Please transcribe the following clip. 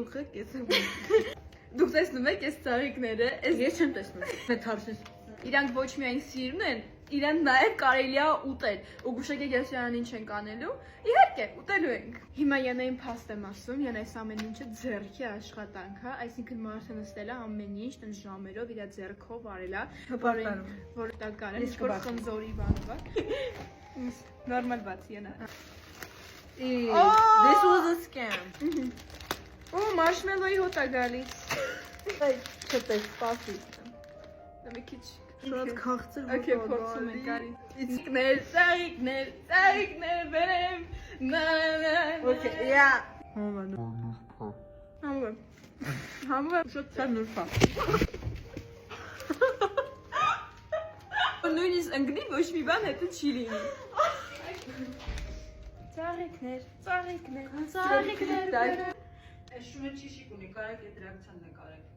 ուղը, կես ուղը։ Դուք տեսնում եք այս ծաղիկները, ես չեմ տեսնում։ Մեթարսես։ Իրանք ոչ միայն սիրուն են, իրեն նաև կարելի է ուտել։ Ու գուշակեք ես իրան ինչ ենք անելու։ Իհարկե, ուտելու ենք։ Հիմա Յանային փաստ եմ ասում, Յան այս ամեն ինչը ձեռքի աշխատանք է, այսինքն մարդը նստել է ամեն ինչ տենց ժամերով իր ձեռքով արել է, որ տակար է, ինչ-որ խնձորի բան բա։ Նորմալ բաց Յանա։ This was a scam. Ու մարշմելոյի հոտ է գալիս։ Չտես, սպասի։ Մի քիչ Շատ քաղցր Okay, փորձում ենք արի։ Ծաղիկներ, բերեմ։ Okay, yeah. Համը շատ ցավ նուրփա։ Նույնիսկ ընկնի ոչ մի բան հետո չի լինի։ Ծաղիկներ։ Այս շունը չի շիկունի, կարեք այդ ռեակցիան նկարեք։